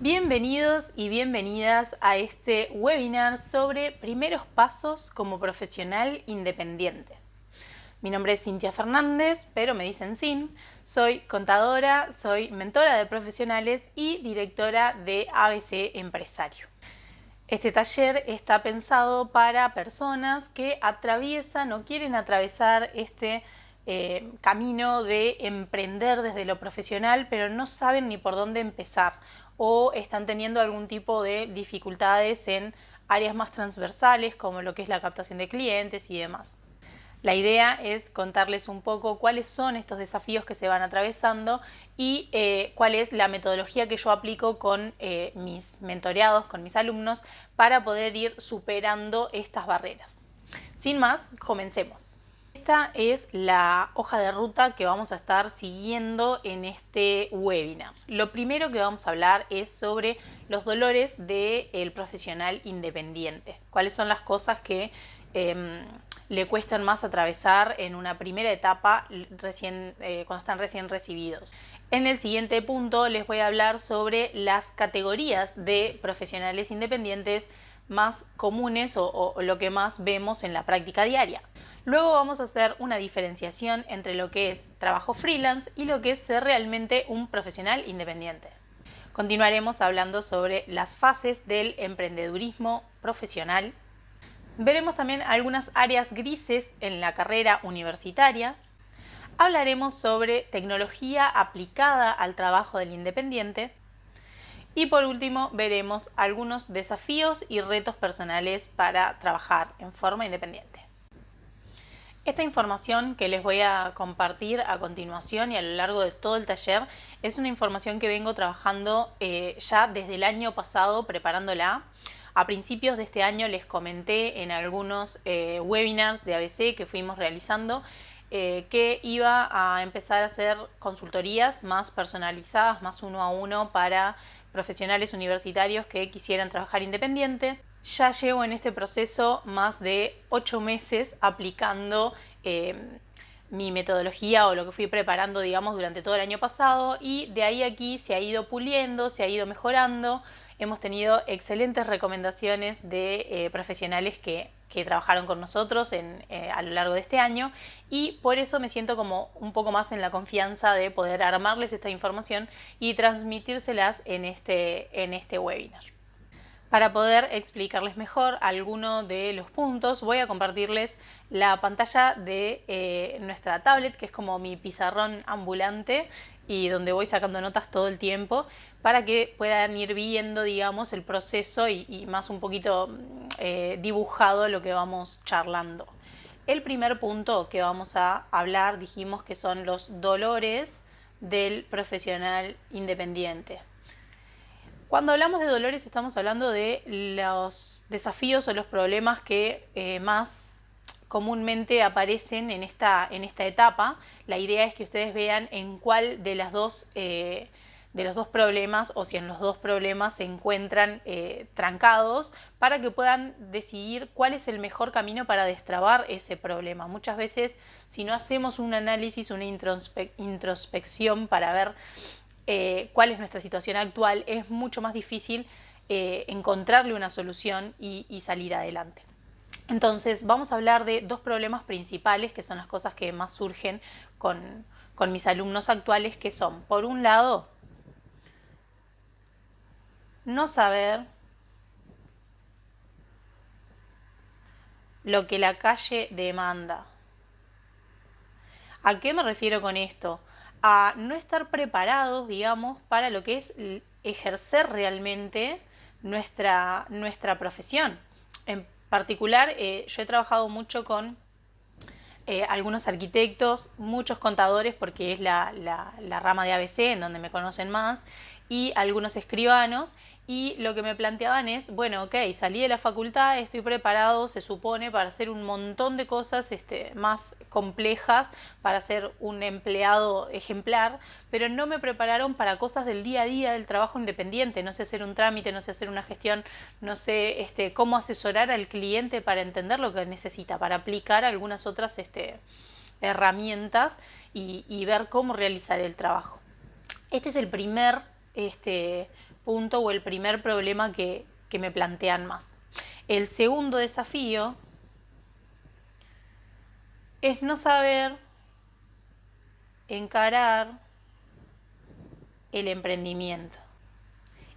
Bienvenidos y bienvenidas a este webinar sobre primeros pasos como profesional independiente. Mi nombre es Cintia Fernández, pero me dicen Sin. Soy contadora, soy mentora de profesionales y directora de ABC Empresario. Este taller está pensado para personas que atraviesan o quieren atravesar este camino de emprender desde lo profesional, pero no saben ni por dónde empezar o están teniendo algún tipo de dificultades en áreas más transversales como lo que es la captación de clientes y demás. La idea es contarles un poco cuáles son estos desafíos que se van atravesando y cuál es la metodología que yo aplico con mis mentoreados, con mis alumnos, para poder ir superando estas barreras. Sin más, comencemos. Esta es la hoja de ruta que vamos a estar siguiendo en este webinar. Lo primero que vamos a hablar es sobre los dolores del profesional independiente. Cuáles son las cosas que le cuestan más atravesar en una primera etapa cuando están recién recibidos. En el siguiente punto les voy a hablar sobre las categorías de profesionales independientes más comunes o lo que más vemos en la práctica diaria. Luego vamos a hacer una diferenciación entre lo que es trabajo freelance y lo que es ser realmente un profesional independiente. Continuaremos hablando sobre las fases del emprendedurismo profesional. Veremos también algunas áreas grises en la carrera universitaria. Hablaremos sobre tecnología aplicada al trabajo del independiente. Y por último, veremos algunos desafíos y retos personales para trabajar en forma independiente. Esta información que les voy a compartir a continuación y a lo largo de todo el taller es una información que vengo trabajando ya desde el año pasado preparándola. A principios de este año les comenté en algunos webinars de ABC que fuimos realizando que iba a empezar a hacer consultorías más personalizadas, más uno a uno para profesionales universitarios que quisieran trabajar independiente. Ya llevo en este proceso más de 8 meses aplicando mi metodología o lo que fui preparando, digamos, durante todo el año pasado, y de ahí a aquí se ha ido puliendo, se ha ido mejorando. Hemos tenido excelentes recomendaciones de profesionales que trabajaron con nosotros a lo largo de este año, y por eso me siento como un poco más en la confianza de poder armarles esta información y transmitírselas en este webinar. Para poder explicarles mejor algunos de los puntos, voy a compartirles la pantalla de nuestra tablet, que es como mi pizarrón ambulante y donde voy sacando notas todo el tiempo, para que puedan ir viendo, digamos, el proceso y más un poquito dibujado lo que vamos charlando. El primer punto que vamos a hablar, dijimos que son los dolores del profesional independiente. Cuando hablamos de dolores estamos hablando de los desafíos o los problemas que más comúnmente aparecen en esta etapa. La idea es que ustedes vean en cuál de los dos problemas, o si en los dos problemas se encuentran trancados, para que puedan decidir cuál es el mejor camino para destrabar ese problema. Muchas veces, si no hacemos un análisis, una introspección para ver cuál es nuestra situación actual, es mucho más difícil encontrarle una solución y salir adelante. Entonces vamos a hablar de dos problemas principales, que son las cosas que más surgen con mis alumnos actuales, que son, por un lado, no saber lo que la calle demanda. ¿A qué me refiero con esto? A no estar preparados, digamos, para lo que es ejercer realmente nuestra profesión. En particular, yo he trabajado mucho con algunos arquitectos, muchos contadores, porque es la rama de ABC en donde me conocen más, y algunos escribanos, y lo que me planteaban es, bueno, ok, salí de la facultad, estoy preparado, se supone, para hacer un montón de cosas más complejas, para ser un empleado ejemplar, pero no me prepararon para cosas del día a día del trabajo independiente. No sé hacer un trámite, no sé hacer una gestión, no sé cómo asesorar al cliente para entender lo que necesita, para aplicar algunas otras herramientas y ver cómo realizar el trabajo. Este es el primer punto o el primer problema que me plantean más. El segundo desafío es no saber encarar el emprendimiento.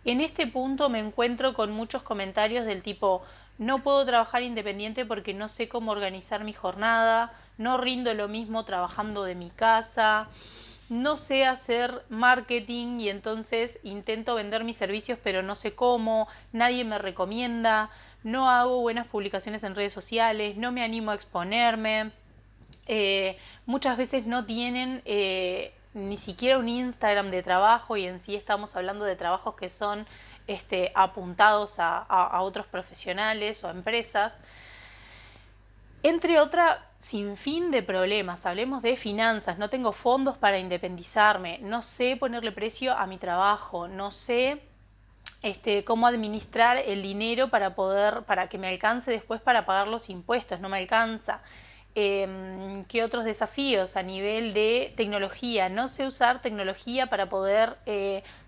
En este punto me encuentro con muchos comentarios del tipo: no puedo trabajar independiente porque no sé cómo organizar mi jornada, no rindo lo mismo trabajando de mi casa, no sé hacer marketing y entonces intento vender mis servicios pero no sé cómo, nadie me recomienda, no hago buenas publicaciones en redes sociales, no me animo a exponerme. Muchas veces no tienen ni siquiera un Instagram de trabajo, y en sí estamos hablando de trabajos que son apuntados a otros profesionales o a empresas, entre otra sinfín de problemas. Hablemos de finanzas: no tengo fondos para independizarme, no sé ponerle precio a mi trabajo, no sé cómo administrar el dinero para que me alcance después para pagar los impuestos, no me alcanza. ¿Qué otros desafíos a nivel de tecnología? No sé usar tecnología para poder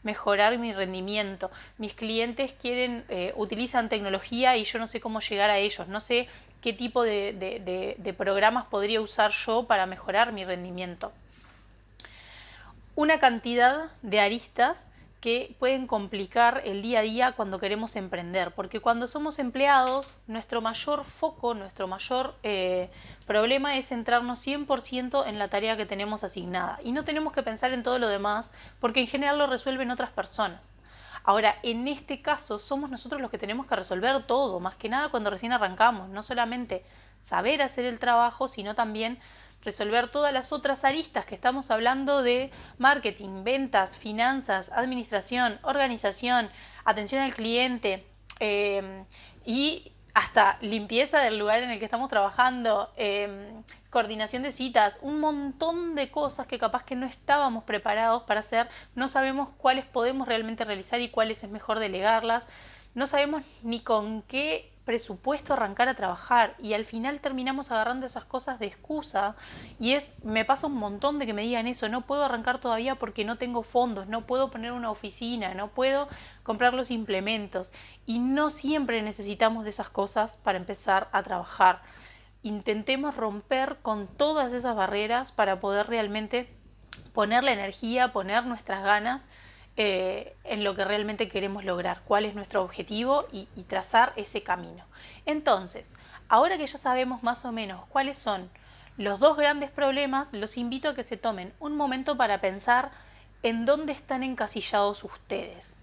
mejorar mi rendimiento. Mis clientes utilizan tecnología y yo no sé cómo llegar a ellos, no sé qué tipo de programas podría usar yo para mejorar mi rendimiento. Una cantidad de aristas que pueden complicar el día a día cuando queremos emprender, porque cuando somos empleados, nuestro mayor foco, nuestro mayor problema es centrarnos 100% en la tarea que tenemos asignada, y no tenemos que pensar en todo lo demás, porque en general lo resuelven otras personas. Ahora, en este caso somos nosotros los que tenemos que resolver todo, más que nada cuando recién arrancamos, no solamente saber hacer el trabajo, sino también resolver todas las otras aristas que estamos hablando de marketing, ventas, finanzas, administración, organización, atención al cliente, y hasta limpieza del lugar en el que estamos trabajando, coordinación de citas, un montón de cosas que capaz que no estábamos preparados para hacer, no sabemos cuáles podemos realmente realizar y cuáles es mejor delegarlas, no sabemos ni con qué presupuesto arrancar a trabajar, y al final terminamos agarrando esas cosas de excusa. Y me pasa un montón de que me digan eso: no puedo arrancar todavía porque no tengo fondos, no puedo poner una oficina, no puedo comprar los implementos. Y no siempre necesitamos de esas cosas para empezar a trabajar. Intentemos romper con todas esas barreras para poder realmente poner la energía, poner nuestras ganas en lo que realmente queremos lograr, cuál es nuestro objetivo, y trazar ese camino. Entonces, ahora que ya sabemos más o menos cuáles son los dos grandes problemas, los invito a que se tomen un momento para pensar en dónde están encasillados ustedes.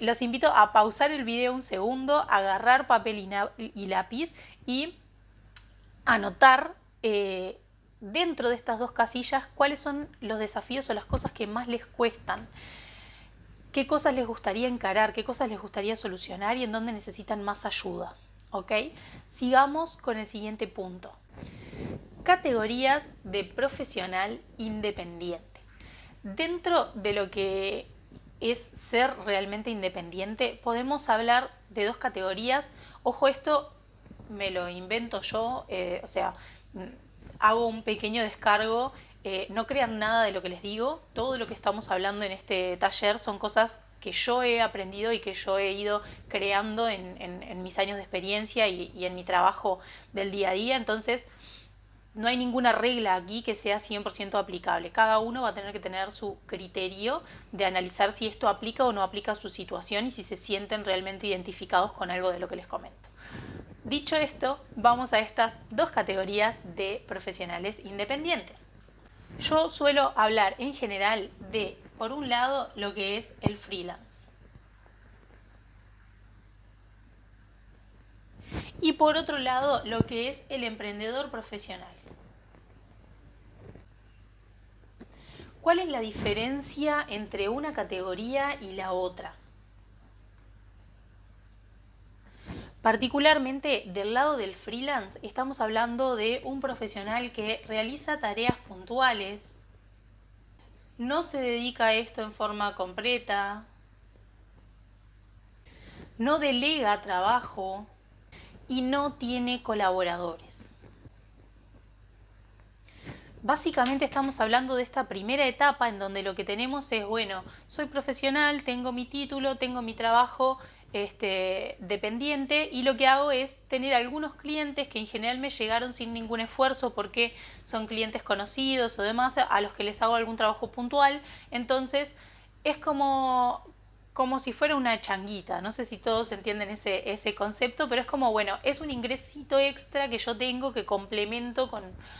Los invito a pausar el video un segundo, agarrar papel y lápiz y anotar dentro de estas dos casillas cuáles son los desafíos o las cosas que más les cuestan, qué cosas les gustaría encarar, qué cosas les gustaría solucionar y en dónde necesitan más ayuda. ¿Ok? Sigamos con el siguiente punto. Categorías de profesional independiente. Dentro de lo que es ser realmente independiente, podemos hablar de dos categorías. Ojo, esto me lo invento yo, hago un pequeño descargo. No crean nada de lo que les digo. Todo lo que estamos hablando en este taller son cosas que yo he aprendido y que yo he ido creando en mis años de experiencia y en mi trabajo del día a día. Entonces, no hay ninguna regla aquí que sea 100% aplicable. Cada uno va a tener que tener su criterio de analizar si esto aplica o no aplica a su situación y si se sienten realmente identificados con algo de lo que les comento. Dicho esto, vamos a estas dos categorías de profesionales independientes. Yo suelo hablar en general de, por un lado, lo que es el freelance. Y por otro lado, lo que es el emprendedor profesional. ¿Cuál es la diferencia entre una categoría y la otra? Particularmente del lado del freelance, estamos hablando de un profesional que realiza tareas puntuales, no se dedica a esto en forma completa, no delega trabajo y no tiene colaboradores. Básicamente estamos hablando de esta primera etapa en donde lo que tenemos es, bueno, soy profesional, tengo mi título, tengo mi trabajo dependiente y lo que hago es tener algunos clientes que en general me llegaron sin ningún esfuerzo porque son clientes conocidos o demás a los que les hago algún trabajo puntual. Entonces es como si fuera una changuita, no sé si todos entienden ese concepto, pero es como, bueno, es un ingresito extra que yo tengo que complemento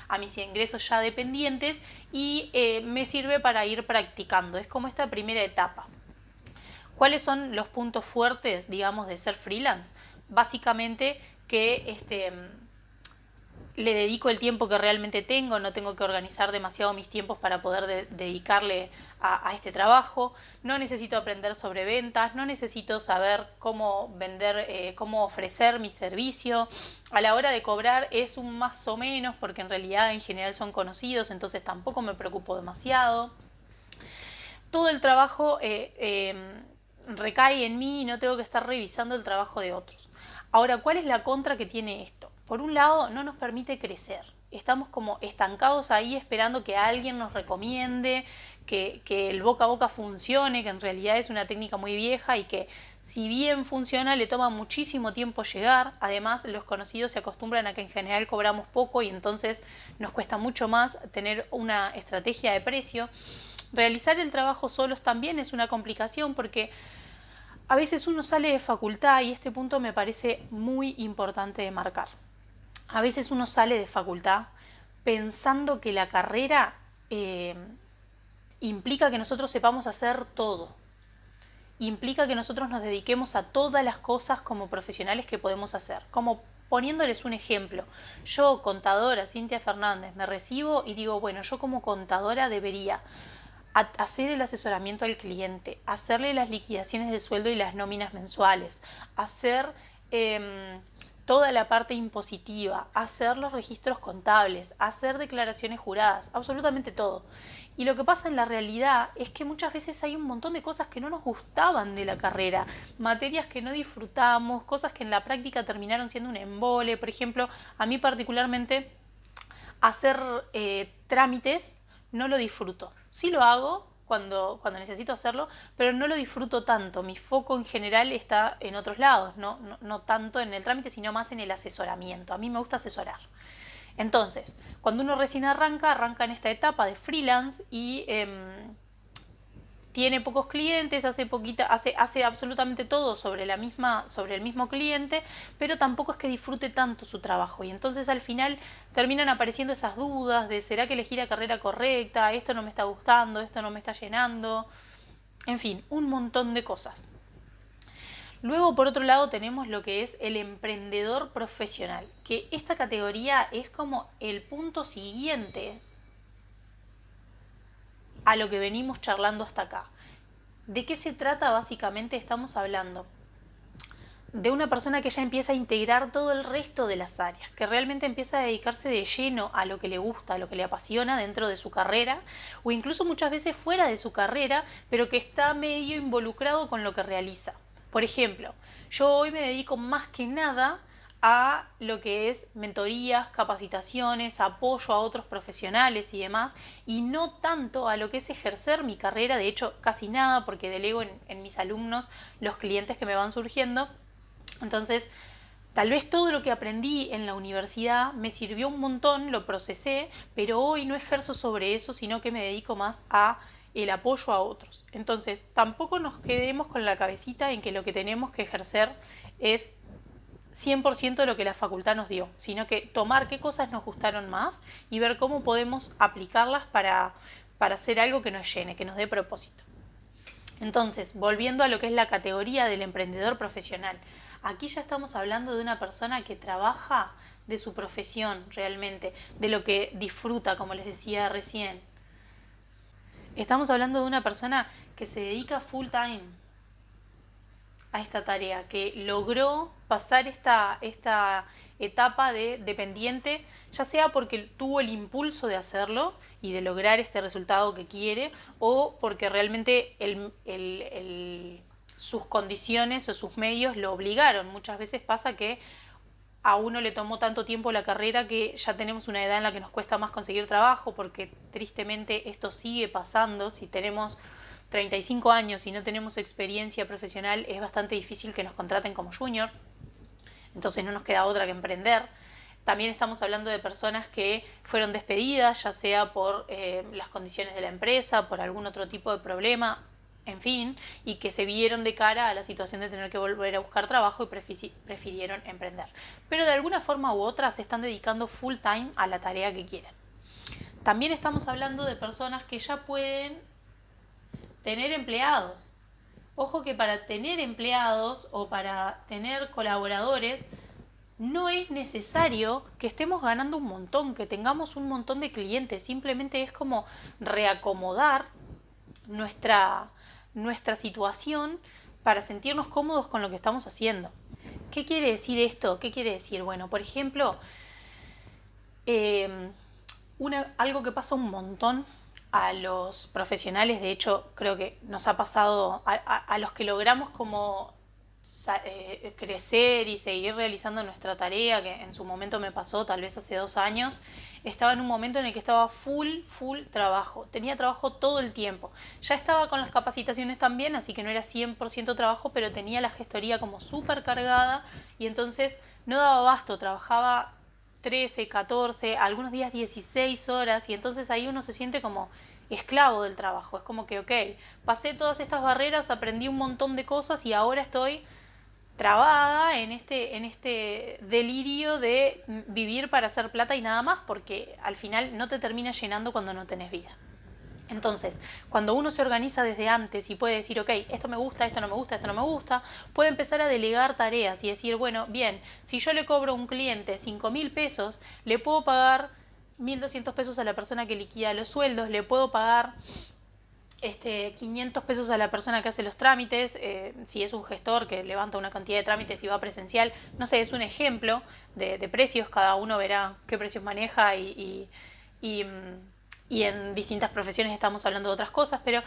a mis ingresos ya dependientes y me sirve para ir practicando, es como esta primera etapa. ¿Cuáles son los puntos fuertes, digamos, de ser freelance? Básicamente que le dedico el tiempo que realmente tengo, no tengo que organizar demasiado mis tiempos para poder dedicarle a este trabajo, no necesito aprender sobre ventas, no necesito saber cómo vender, cómo ofrecer mi servicio, a la hora de cobrar es un más o menos porque en realidad en general son conocidos, entonces tampoco me preocupo demasiado. Todo el trabajo recae en mí y no tengo que estar revisando el trabajo de otros. Ahora, ¿cuál es la contra que tiene esto? Por un lado, no nos permite crecer. Estamos como estancados ahí esperando que alguien nos recomiende, que el boca a boca funcione, que en realidad es una técnica muy vieja y que si bien funciona le toma muchísimo tiempo llegar. Además, los conocidos se acostumbran a que en general cobramos poco y entonces nos cuesta mucho más tener una estrategia de precio. Realizar el trabajo solos también es una complicación porque a veces uno sale de facultad y este punto me parece muy importante de marcar. A veces uno sale de facultad pensando que la carrera implica que nosotros sepamos hacer todo. Implica que nosotros nos dediquemos a todas las cosas como profesionales que podemos hacer. Como poniéndoles un ejemplo, yo, contadora, Cintia Fernández, me recibo y digo, bueno, yo como contadora debería hacer el asesoramiento al cliente, hacerle las liquidaciones de sueldo y las nóminas mensuales, hacer toda la parte impositiva, hacer los registros contables, hacer declaraciones juradas, absolutamente todo. Y lo que pasa en la realidad es que muchas veces hay un montón de cosas que no nos gustaban de la carrera, materias que no disfrutamos, cosas que en la práctica terminaron siendo un embole. Por ejemplo, a mí particularmente hacer trámites no lo disfruto. Sí lo hago cuando necesito hacerlo, pero no lo disfruto tanto. Mi foco en general está en otros lados, no tanto en el trámite, sino más en el asesoramiento. A mí me gusta asesorar. Entonces, cuando uno recién arranca en esta etapa de freelance y tiene pocos clientes, hace absolutamente todo sobre el mismo cliente, pero tampoco es que disfrute tanto su trabajo. Y entonces al final terminan apareciendo esas dudas de ¿será que elegí la carrera correcta? Esto no me está gustando, esto no me está llenando. En fin, un montón de cosas. Luego, por otro lado, tenemos lo que es el emprendedor profesional, que esta categoría es como el punto siguiente a lo que venimos charlando hasta acá. ¿De qué se trata básicamente? Estamos hablando de una persona que ya empieza a integrar todo el resto de las áreas, que realmente empieza a dedicarse de lleno a lo que le gusta, a lo que le apasiona dentro de su carrera, o incluso muchas veces fuera de su carrera, pero que está medio involucrado con lo que realiza. Por ejemplo, yo hoy me dedico más que nada a lo que es mentorías, capacitaciones, apoyo a otros profesionales y demás, y no tanto a lo que es ejercer mi carrera, de hecho casi nada, porque delego en mis alumnos los clientes que me van surgiendo. Entonces, tal vez todo lo que aprendí en la universidad me sirvió un montón, lo procesé, pero hoy no ejerzo sobre eso, sino que me dedico más a el apoyo a otros. Entonces, tampoco nos quedemos con la cabecita en que lo que tenemos que ejercer es 100% lo que la facultad nos dio, sino que tomar qué cosas nos gustaron más y ver cómo podemos aplicarlas para hacer algo que nos llene, que nos dé propósito. Entonces, volviendo a lo que es la categoría del emprendedor profesional, aquí ya estamos hablando de una persona que trabaja de su profesión realmente, de lo que disfruta, como les decía recién. Estamos hablando de una persona que se dedica full time a esta tarea, que logró pasar esta etapa de dependiente, ya sea porque tuvo el impulso de hacerlo y de lograr este resultado que quiere, o porque realmente sus condiciones o sus medios lo obligaron. Muchas veces pasa que a uno le tomó tanto tiempo la carrera que ya tenemos una edad en la que nos cuesta más conseguir trabajo, porque tristemente esto sigue pasando. Si tenemos 35 años y no tenemos experiencia profesional, es bastante difícil que nos contraten como junior, entonces no nos queda otra que emprender. También estamos hablando de personas que fueron despedidas, ya sea por las condiciones de la empresa, por algún otro tipo de problema, en fin, y que se vieron de cara a la situación de tener que volver a buscar trabajo y prefirieron emprender. Pero de alguna forma u otra se están dedicando full time a la tarea que quieren. También estamos hablando de personas que ya pueden tener empleados. Ojo que para tener empleados o para tener colaboradores no es necesario que estemos ganando un montón, que tengamos un montón de clientes. Simplemente es como reacomodar nuestra situación para sentirnos cómodos con lo que estamos haciendo. ¿Qué quiere decir esto? ¿Qué quiere decir? Bueno, por ejemplo, algo que pasa un montón a los profesionales, de hecho creo que nos ha pasado a los que logramos como crecer y seguir realizando nuestra tarea, que en su momento me pasó tal vez hace 2 años. Estaba en un momento en el que estaba full trabajo, tenía trabajo todo el tiempo, ya estaba con las capacitaciones también, así que no era 100% trabajo, pero tenía la gestoría como súper cargada y entonces no daba abasto, trabajaba 13, 14, algunos días 16 horas, y entonces ahí uno se siente como esclavo del trabajo. Es como que, ok, pasé todas estas barreras, aprendí un montón de cosas y ahora estoy trabada en este delirio de vivir para hacer plata y nada más, porque al final no te termina llenando cuando no tenés vida. Entonces, cuando uno se organiza desde antes y puede decir, ok, esto me gusta, esto no me gusta, esto no me gusta, puede empezar a delegar tareas y decir, bueno, bien, si yo le cobro a un cliente 5.000 pesos, le puedo pagar 1.200 pesos a la persona que liquida los sueldos, le puedo pagar 500 pesos a la persona que hace los trámites, si es un gestor que levanta una cantidad de trámites y va presencial, no sé, es un ejemplo de precios, cada uno verá qué precios maneja y en distintas profesiones estamos hablando de otras cosas, pero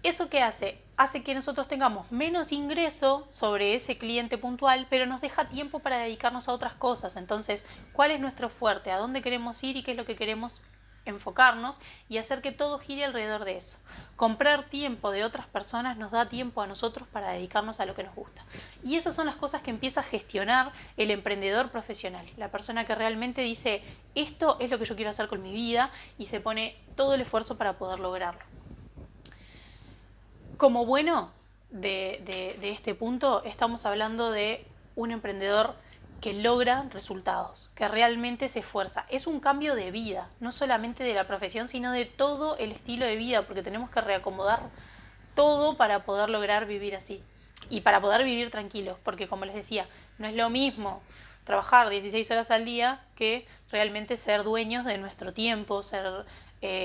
¿eso qué hace? Hace que nosotros tengamos menos ingreso sobre ese cliente puntual, pero nos deja tiempo para dedicarnos a otras cosas. Entonces, ¿cuál es nuestro fuerte? ¿A dónde queremos ir y qué es lo que queremos enfocarnos? Y hacer que todo gire alrededor de eso. Comprar tiempo de otras personas nos da tiempo a nosotros para dedicarnos a lo que nos gusta. Y esas son las cosas que empieza a gestionar el emprendedor profesional, la persona que realmente dice, esto es lo que yo quiero hacer con mi vida, y se pone todo el esfuerzo para poder lograrlo. Como bueno de este punto, estamos hablando de un emprendedor que logra resultados, que realmente se esfuerza. Es un cambio de vida, no solamente de la profesión, sino de todo el estilo de vida, porque tenemos que reacomodar todo para poder lograr vivir así y para poder vivir tranquilos, porque como les decía, no es lo mismo trabajar 16 horas al día que realmente ser dueños de nuestro tiempo, ser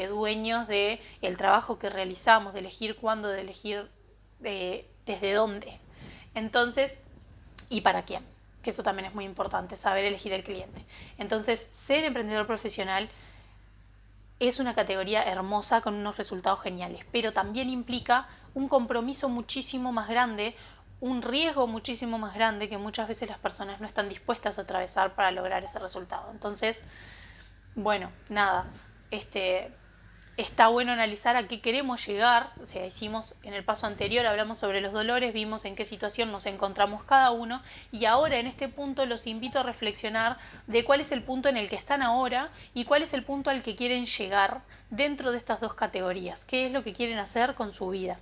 dueños del trabajo que realizamos, de elegir cuándo, de elegir desde dónde. Entonces, y para quién, que eso también es muy importante, saber elegir el cliente. Entonces, ser emprendedor profesional es una categoría hermosa con unos resultados geniales, pero también implica un compromiso muchísimo más grande, un riesgo muchísimo más grande que muchas veces las personas no están dispuestas a atravesar para lograr ese resultado. Entonces, bueno, nada, está bueno analizar a qué queremos llegar. O sea, hicimos en el paso anterior, hablamos sobre los dolores, vimos en qué situación nos encontramos cada uno, y ahora en este punto los invito a reflexionar de cuál es el punto en el que están ahora y cuál es el punto al que quieren llegar dentro de estas dos categorías, qué es lo que quieren hacer con su vida.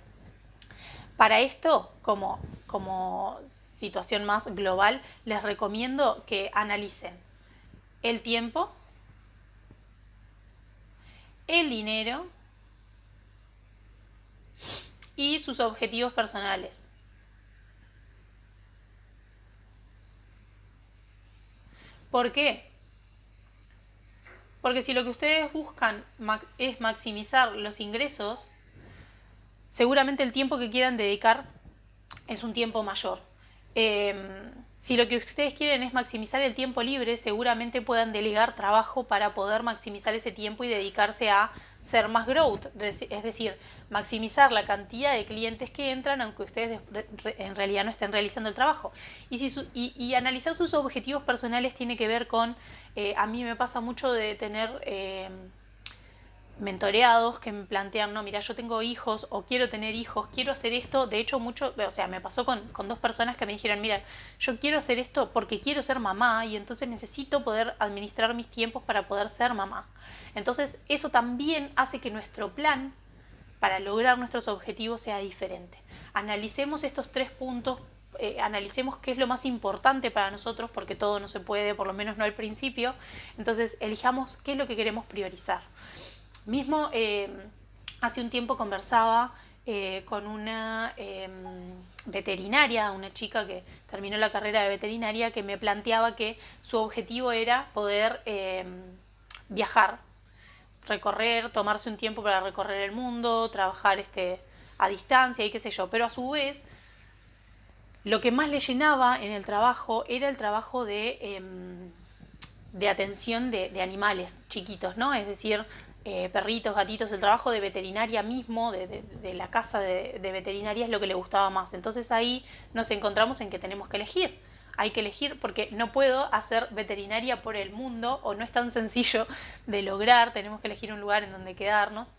Para esto, como situación más global, les recomiendo que analicen el tiempo, el dinero y sus objetivos personales. ¿Por qué? Porque si lo que ustedes buscan es maximizar los ingresos, seguramente el tiempo que quieran dedicar es un tiempo mayor. Si lo que ustedes quieren es maximizar el tiempo libre, seguramente puedan delegar trabajo para poder maximizar ese tiempo y dedicarse a ser más growth, es decir, maximizar la cantidad de clientes que entran aunque ustedes en realidad no estén realizando el trabajo. Y analizar sus objetivos personales tiene que ver con, a mí me pasa mucho de tener mentoreados que me plantean, no, mira, yo tengo hijos o quiero tener hijos, quiero hacer esto. De hecho, mucho, o sea, me pasó con dos personas que me dijeron, mira, yo quiero hacer esto porque quiero ser mamá y entonces necesito poder administrar mis tiempos para poder ser mamá. Entonces, eso también hace que nuestro plan para lograr nuestros objetivos sea diferente. Analicemos estos 3 puntos, analicemos qué es lo más importante para nosotros, porque todo no se puede, por lo menos no al principio. Entonces, elijamos qué es lo que queremos priorizar. Mismo hace un tiempo conversaba con una veterinaria, una chica que terminó la carrera de veterinaria, que me planteaba que su objetivo era poder viajar, recorrer, tomarse un tiempo para recorrer el mundo, trabajar a distancia y qué sé yo, pero a su vez lo que más le llenaba en el trabajo era el trabajo de atención de animales chiquitos, ¿no? Es decir, perritos, gatitos, el trabajo de veterinaria mismo, de la casa de veterinaria es lo que le gustaba más. Entonces ahí nos encontramos en que tenemos que elegir. Hay que elegir porque no puedo hacer veterinaria por el mundo o no es tan sencillo de lograr, tenemos que elegir un lugar en donde quedarnos.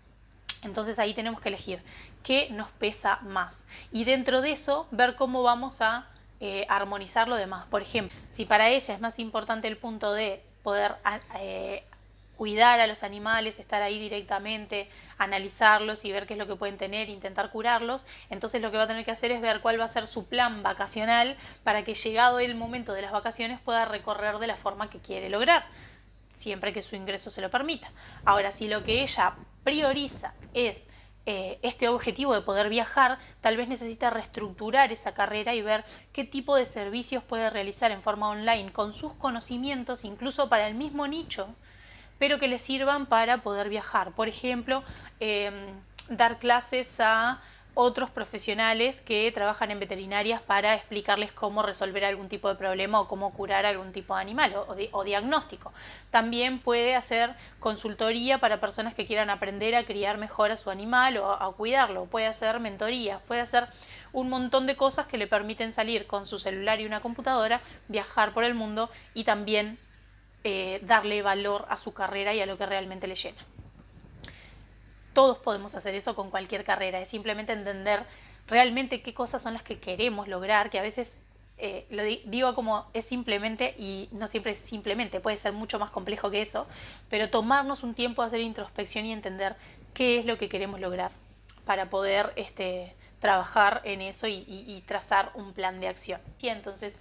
Entonces ahí tenemos que elegir qué nos pesa más y dentro de eso ver cómo vamos a armonizar lo demás. Por ejemplo, si para ella es más importante el punto de poder cuidar a los animales, estar ahí directamente, analizarlos y ver qué es lo que pueden tener, intentar curarlos, entonces lo que va a tener que hacer es ver cuál va a ser su plan vacacional para que llegado el momento de las vacaciones pueda recorrer de la forma que quiere lograr, siempre que su ingreso se lo permita. Ahora, si lo que ella prioriza es este objetivo de poder viajar, tal vez necesita reestructurar esa carrera y ver qué tipo de servicios puede realizar en forma online con sus conocimientos, incluso para el mismo nicho, pero que le sirvan para poder viajar. Por ejemplo, dar clases a otros profesionales que trabajan en veterinarias para explicarles cómo resolver algún tipo de problema o cómo curar algún tipo de animal o diagnóstico. También puede hacer consultoría para personas que quieran aprender a criar mejor a su animal o a cuidarlo. Puede hacer mentorías, puede hacer un montón de cosas que le permiten salir con su celular y una computadora, viajar por el mundo y también darle valor a su carrera y a lo que realmente le llena. Todos podemos hacer eso con cualquier carrera, es simplemente entender realmente qué cosas son las que queremos lograr, que a veces lo digo como es simplemente y no siempre es simplemente, puede ser mucho más complejo que eso, pero tomarnos un tiempo de hacer introspección y entender qué es lo que queremos lograr para poder trabajar en eso y trazar un plan de acción. Y entonces,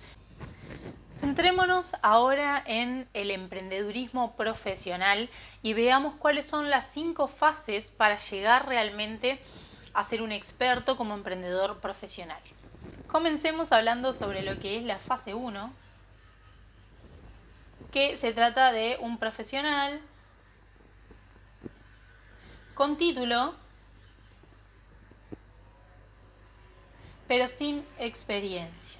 centrémonos ahora en el emprendedurismo profesional y veamos cuáles son las 5 fases para llegar realmente a ser un experto como emprendedor profesional. Comencemos hablando sobre lo que es la fase 1, que se trata de un profesional con título, pero sin experiencia.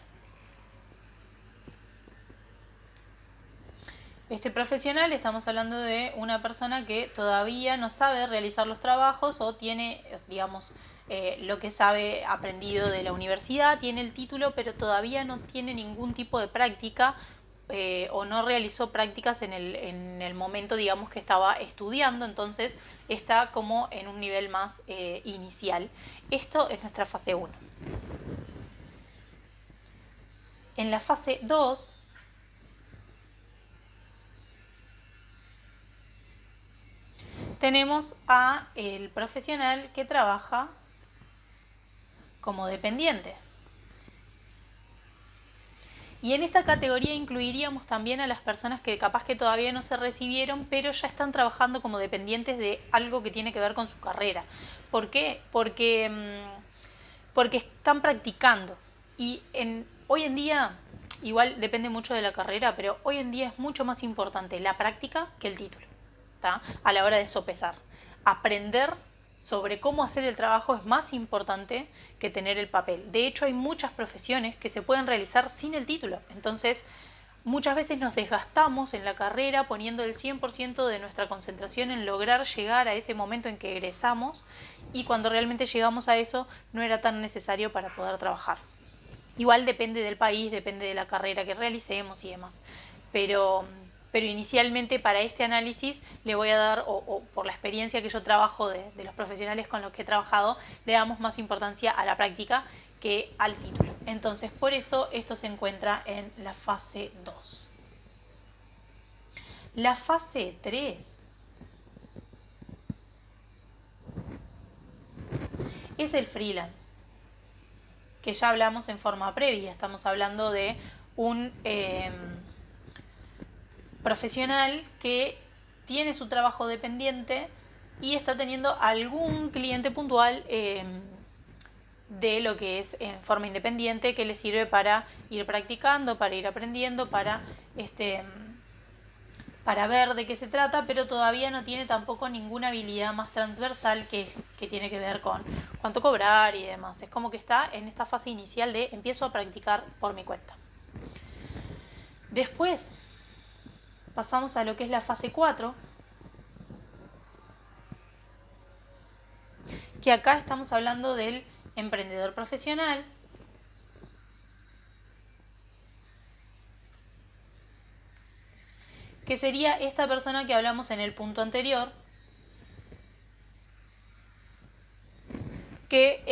Este profesional, estamos hablando de una persona que todavía no sabe realizar los trabajos o tiene, digamos, lo que sabe aprendido de la universidad, tiene el título, pero todavía no tiene ningún tipo de práctica o no realizó prácticas en el momento, digamos, que estaba estudiando, entonces está como en un nivel más inicial. Esto es nuestra fase 1. En la fase 2... tenemos a el profesional que trabaja como dependiente. Y en esta categoría incluiríamos también a las personas que capaz que todavía no se recibieron, pero ya están trabajando como dependientes de algo que tiene que ver con su carrera. ¿Por qué? Porque están practicando. Y hoy en día, igual depende mucho de la carrera, pero hoy en día es mucho más importante la práctica que el título, ¿tá? A la hora de sopesar. Aprender sobre cómo hacer el trabajo es más importante que tener el papel. De hecho, hay muchas profesiones que se pueden realizar sin el título. Entonces, muchas veces nos desgastamos en la carrera poniendo el 100% de nuestra concentración en lograr llegar a ese momento en que egresamos, y cuando realmente llegamos a eso no era tan necesario para poder trabajar. Igual depende del país, depende de la carrera que realicemos y demás. Pero inicialmente para este análisis le voy a dar, o por la experiencia que yo trabajo de los profesionales con los que he trabajado, le damos más importancia a la práctica que al título. Entonces, por eso esto se encuentra en la fase 2. La fase 3 es el freelance, que ya hablamos en forma previa. Estamos hablando de un profesional que tiene su trabajo dependiente y está teniendo algún cliente puntual de lo que es en forma independiente, que le sirve para ir practicando, para ir aprendiendo, para ver de qué se trata, pero todavía no tiene tampoco ninguna habilidad más transversal que tiene que ver con cuánto cobrar y demás. Es como que está en esta fase inicial de empiezo a practicar por mi cuenta. Después pasamos a lo que es la fase 4, que acá estamos hablando del emprendedor profesional, que sería esta persona que hablamos en el punto anterior, que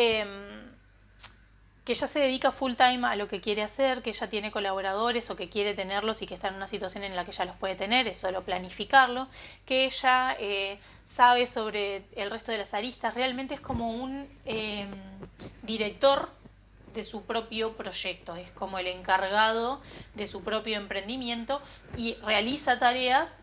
ya se dedica full time a lo que quiere hacer, que ya tiene colaboradores o que quiere tenerlos y que está en una situación en la que ya los puede tener, es solo planificarlo, que ya sabe sobre el resto de las aristas, realmente es como un director de su propio proyecto, es como el encargado de su propio emprendimiento y realiza tareas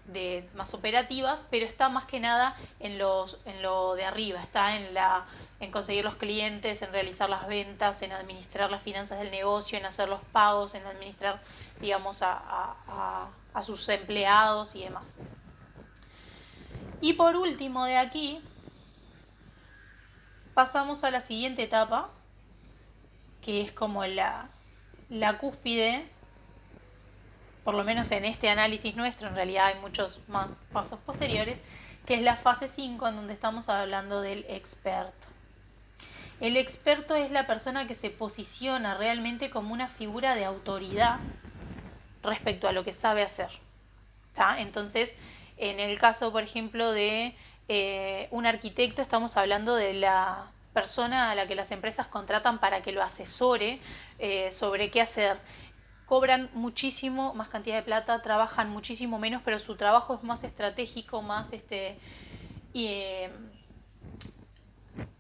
más operativas, pero está más que nada en lo de arriba, está en conseguir los clientes, en realizar las ventas, en administrar las finanzas del negocio, en hacer los pagos, en administrar, digamos, a sus empleados y demás. Y por último de aquí pasamos a la siguiente etapa, que es como la cúspide, por lo menos en este análisis nuestro. En realidad hay muchos más pasos posteriores, que es la fase 5, en donde estamos hablando del experto. El experto es la persona que se posiciona realmente como una figura de autoridad respecto a lo que sabe hacer. ¿Tá? Entonces, en el caso, por ejemplo, de un arquitecto, estamos hablando de la persona a la que las empresas contratan para que lo asesore sobre qué hacer. Cobran muchísimo más cantidad de plata, trabajan muchísimo menos, pero su trabajo es más estratégico, más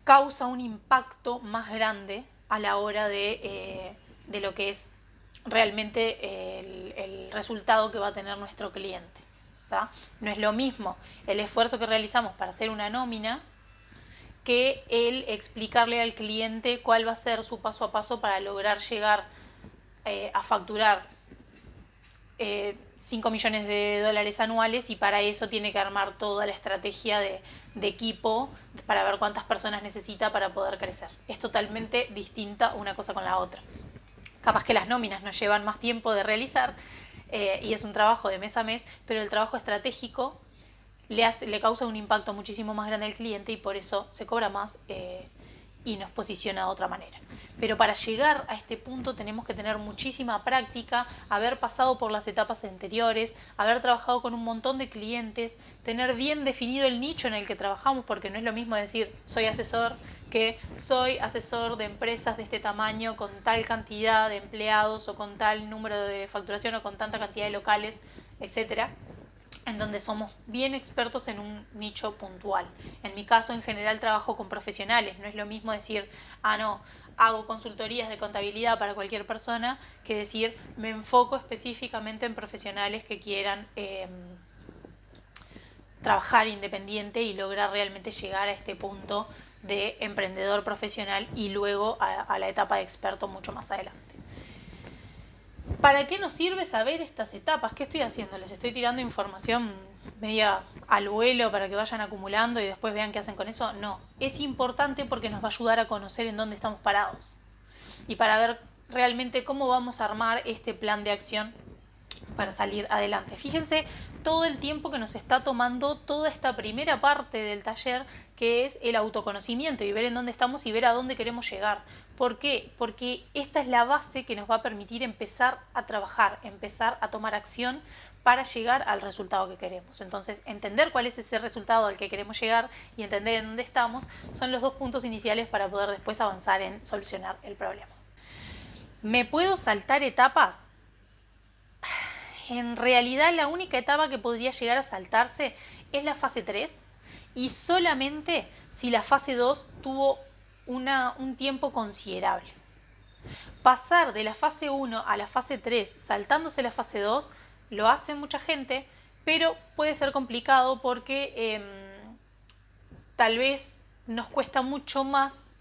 causa un impacto más grande a la hora de lo que es realmente el resultado que va a tener nuestro cliente. ¿Tá? No es lo mismo el esfuerzo que realizamos para hacer una nómina que el explicarle al cliente cuál va a ser su paso a paso para lograr llegar a facturar 5 millones de dólares anuales, y para eso tiene que armar toda la estrategia de equipo para ver cuántas personas necesita para poder crecer. Es totalmente distinta una cosa con la otra. Capaz que las nóminas nos llevan más tiempo de realizar y es un trabajo de mes a mes, pero el trabajo estratégico le causa un impacto muchísimo más grande al cliente y por eso se cobra más y nos posiciona de otra manera. Pero para llegar a este punto tenemos que tener muchísima práctica, haber pasado por las etapas anteriores, haber trabajado con un montón de clientes, tener bien definido el nicho en el que trabajamos, porque no es lo mismo decir soy asesor que soy asesor de empresas de este tamaño con tal cantidad de empleados o con tal número de facturación o con tanta cantidad de locales, etcétera, en donde somos bien expertos en un nicho puntual. En mi caso, en general, trabajo con profesionales. No es lo mismo decir, no, hago consultorías de contabilidad para cualquier persona, que decir, me enfoco específicamente en profesionales que quieran trabajar independiente y lograr realmente llegar a este punto de emprendedor profesional y luego a la etapa de experto mucho más adelante. ¿Para qué nos sirve saber estas etapas? ¿Qué estoy haciendo? Les estoy tirando información media al vuelo para que vayan acumulando y después vean qué hacen con eso. No, es importante porque nos va a ayudar a conocer en dónde estamos parados y para ver realmente cómo vamos a armar este plan de acción para salir adelante. Fíjense todo el tiempo que nos está tomando toda esta primera parte del taller, que es el autoconocimiento y ver en dónde estamos y ver a dónde queremos llegar. ¿Por qué? Porque esta es la base que nos va a permitir empezar a trabajar, empezar a tomar acción para llegar al resultado que queremos. Entonces, entender cuál es ese resultado al que queremos llegar y entender en dónde estamos son los dos puntos iniciales para poder después avanzar en solucionar el problema. ¿Me puedo saltar etapas? En realidad la única etapa que podría llegar a saltarse es la fase 3 y solamente si la fase 2 tuvo un tiempo considerable. Pasar de la fase 1 a la fase 3 saltándose la fase 2 lo hace mucha gente, pero puede ser complicado porque tal vez nos cuesta mucho más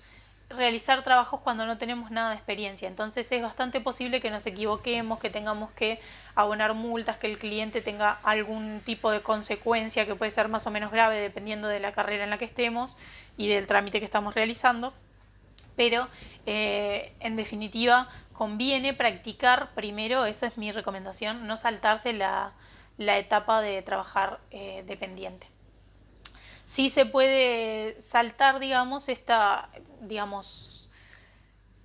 realizar trabajos cuando no tenemos nada de experiencia. Entonces es bastante posible que nos equivoquemos, que tengamos que abonar multas, que el cliente tenga algún tipo de consecuencia que puede ser más o menos grave dependiendo de la carrera en la que estemos y del trámite que estamos realizando. Pero en definitiva conviene practicar primero, esa es mi recomendación, no saltarse la etapa de trabajar dependiente. Sí se puede saltar,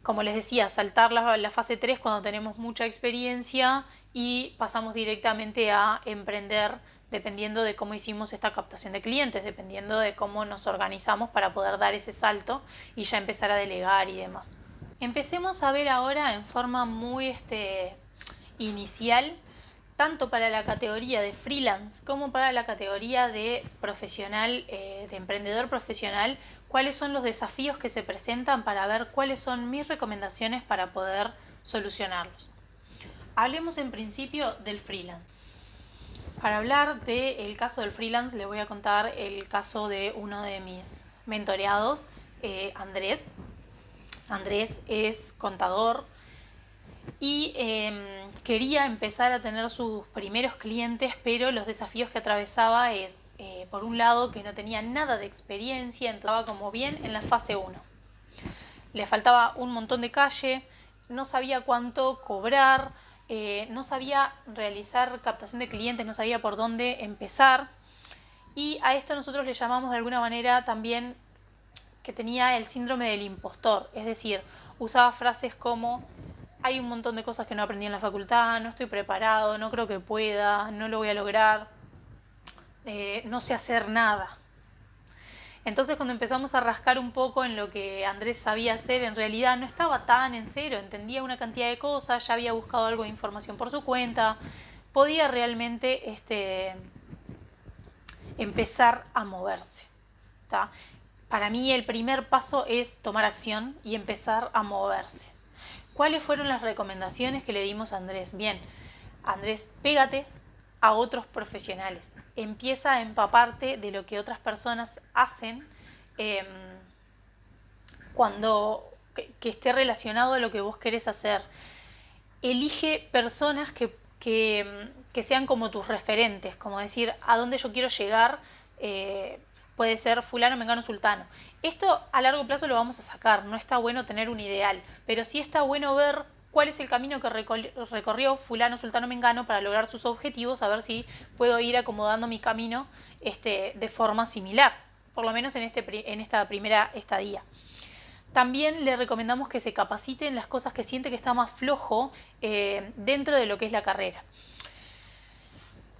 como les decía, saltar la fase 3 cuando tenemos mucha experiencia y pasamos directamente a emprender dependiendo de cómo hicimos esta captación de clientes, dependiendo de cómo nos organizamos para poder dar ese salto y ya empezar a delegar y demás. Empecemos a ver ahora en forma muy inicial, tanto para la categoría de freelance como para la categoría de profesional, de emprendedor profesional, cuáles son los desafíos que se presentan para ver cuáles son mis recomendaciones para poder solucionarlos. Hablemos en principio del freelance. Para hablar del caso del freelance les voy a contar el caso de uno de mis mentoreados, Andrés. Andrés es contador y quería empezar a tener sus primeros clientes, pero los desafíos que atravesaba es, por un lado, que no tenía nada de experiencia, entraba como bien en la fase 1. Le faltaba un montón de calle, no sabía cuánto cobrar, no sabía realizar captación de clientes, no sabía por dónde empezar. Y a esto nosotros le llamamos de alguna manera también que tenía el síndrome del impostor, es decir, usaba frases como: hay un montón de cosas que no aprendí en la facultad, no estoy preparado, no creo que pueda, no lo voy a lograr, no sé hacer nada. Entonces cuando empezamos a rascar un poco en lo que Andrés sabía hacer, en realidad no estaba tan en cero, entendía una cantidad de cosas, ya había buscado algo de información por su cuenta, podía realmente empezar a moverse. ¿Tá? Para mí el primer paso es tomar acción y empezar a moverse. ¿Cuáles fueron las recomendaciones que le dimos a Andrés? Bien, Andrés, pégate a otros profesionales. Empieza a empaparte de lo que otras personas hacen que esté relacionado a lo que vos querés hacer. Elige personas que sean como tus referentes, como decir, a dónde yo quiero llegar, puede ser fulano, mengano, sultano. Esto a largo plazo lo vamos a sacar, no está bueno tener un ideal, pero sí está bueno ver cuál es el camino que recorrió fulano, sultano, mengano para lograr sus objetivos, a ver si puedo ir acomodando mi camino de forma similar, por lo menos en esta primera estadía. También le recomendamos que se capacite en las cosas que siente que está más flojo dentro de lo que es la carrera.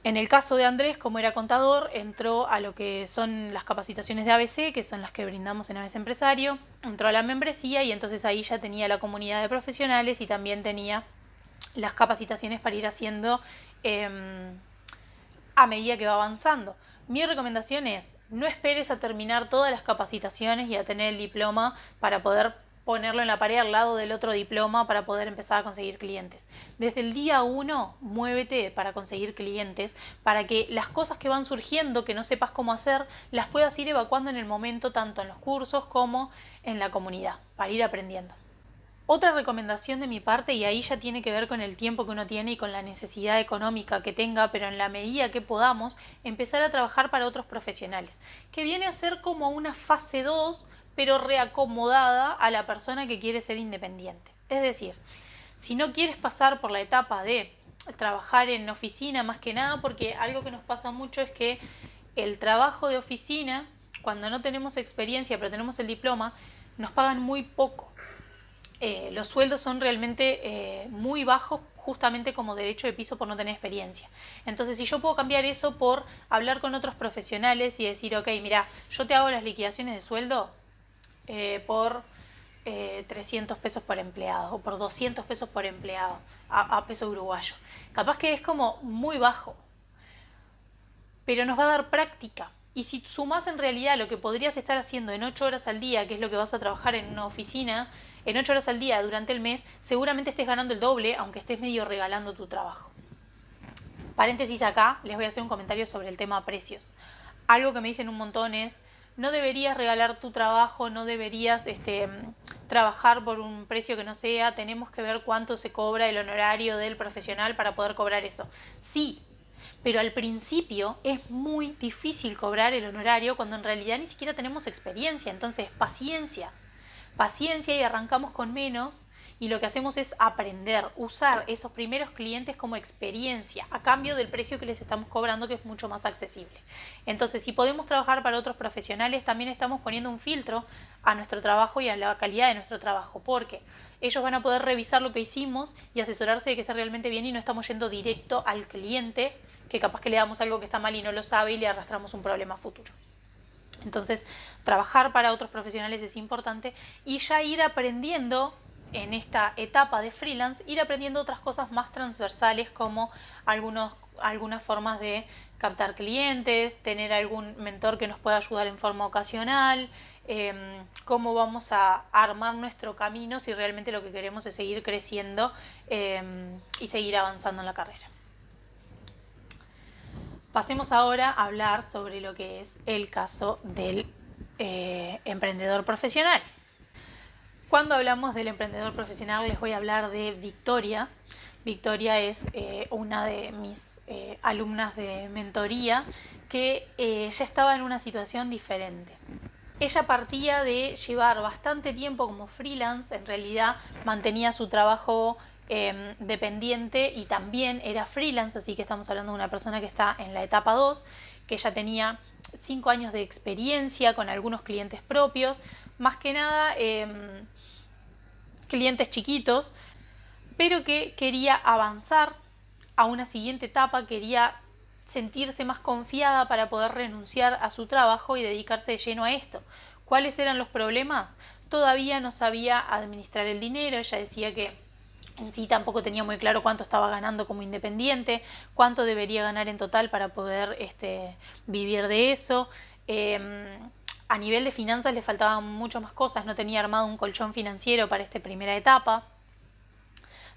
En el caso de Andrés, como era contador, entró a lo que son las capacitaciones de ABC, que son las que brindamos en ABC Empresario, entró a la membresía y entonces ahí ya tenía la comunidad de profesionales y también tenía las capacitaciones para ir haciendo a medida que va avanzando. Mi recomendación es, no esperes a terminar todas las capacitaciones y a tener el diploma para poder ponerlo en la pared al lado del otro diploma para poder empezar a conseguir clientes. Desde el día 1, muévete para conseguir clientes, para que las cosas que van surgiendo, que no sepas cómo hacer, las puedas ir evacuando en el momento, tanto en los cursos como en la comunidad, para ir aprendiendo. Otra recomendación de mi parte, y ahí ya tiene que ver con el tiempo que uno tiene y con la necesidad económica que tenga, pero en la medida que podamos, empezar a trabajar para otros profesionales, que viene a ser como una fase 2, pero reacomodada a la persona que quiere ser independiente. Es decir, si no quieres pasar por la etapa de trabajar en oficina, más que nada, porque algo que nos pasa mucho es que el trabajo de oficina, cuando no tenemos experiencia pero tenemos el diploma, nos pagan muy poco. Los sueldos son realmente muy bajos, justamente como derecho de piso por no tener experiencia. Entonces, si yo puedo cambiar eso por hablar con otros profesionales y decir, ok, mira, yo te hago las liquidaciones de sueldo por 300 pesos por empleado o por 200 pesos por empleado a peso uruguayo. Capaz que es como muy bajo, pero nos va a dar práctica. Y si sumás en realidad lo que podrías estar haciendo en 8 horas al día, que es lo que vas a trabajar en una oficina, en 8 horas al día durante el mes, seguramente estés ganando el doble, aunque estés medio regalando tu trabajo. Paréntesis acá, les voy a hacer un comentario sobre el tema precios. Algo que me dicen un montón es, no deberías regalar tu trabajo, no deberías trabajar por un precio que no sea, tenemos que ver cuánto se cobra el honorario del profesional para poder cobrar eso. Sí, pero al principio es muy difícil cobrar el honorario cuando en realidad ni siquiera tenemos experiencia. Entonces, paciencia y arrancamos con menos y lo que hacemos es aprender, usar esos primeros clientes como experiencia a cambio del precio que les estamos cobrando, que es mucho más accesible. Entonces, si podemos trabajar para otros profesionales, también estamos poniendo un filtro a nuestro trabajo y a la calidad de nuestro trabajo, porque ellos van a poder revisar lo que hicimos y asesorarse de que esté realmente bien y no estamos yendo directo al cliente, que capaz que le damos algo que está mal y no lo sabe y le arrastramos un problema futuro. Entonces, trabajar para otros profesionales es importante y ya ir aprendiendo en esta etapa de freelance, ir aprendiendo otras cosas más transversales como algunas formas de captar clientes, tener algún mentor que nos pueda ayudar en forma ocasional, cómo vamos a armar nuestro camino si realmente lo que queremos es seguir creciendo y seguir avanzando en la carrera. Pasemos ahora a hablar sobre lo que es el caso del emprendedor profesional. Cuando hablamos del emprendedor profesional les voy a hablar de Victoria. Victoria es una de mis alumnas de mentoría que ya estaba en una situación diferente. Ella partía de llevar bastante tiempo como freelance, en realidad mantenía su trabajo dependiente y también era freelance, así que estamos hablando de una persona que está en la etapa 2, que ya tenía 5 años de experiencia con algunos clientes propios, más que nada clientes chiquitos, pero que quería avanzar a una siguiente etapa, quería sentirse más confiada para poder renunciar a su trabajo y dedicarse de lleno a esto. ¿Cuáles eran los problemas? Todavía no sabía administrar el dinero, ella decía que en sí tampoco tenía muy claro cuánto estaba ganando como independiente, cuánto debería ganar en total para poder vivir de eso. A nivel de finanzas le faltaban muchas más cosas, no tenía armado un colchón financiero para esta primera etapa.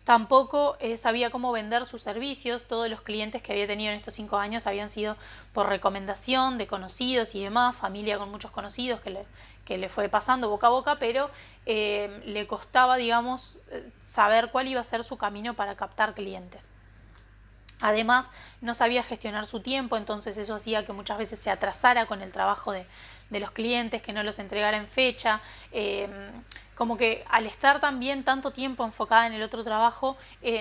Tampoco sabía cómo vender sus servicios. Todos los clientes que había tenido en estos 5 años habían sido por recomendación de conocidos y demás, familia con muchos conocidos que le fue pasando boca a boca, pero le costaba, digamos, saber cuál iba a ser su camino para captar clientes. Además, no sabía gestionar su tiempo, entonces eso hacía que muchas veces se atrasara con el trabajo de los clientes, que no los entregara en fecha. Como que al estar también tanto tiempo enfocada en el otro trabajo,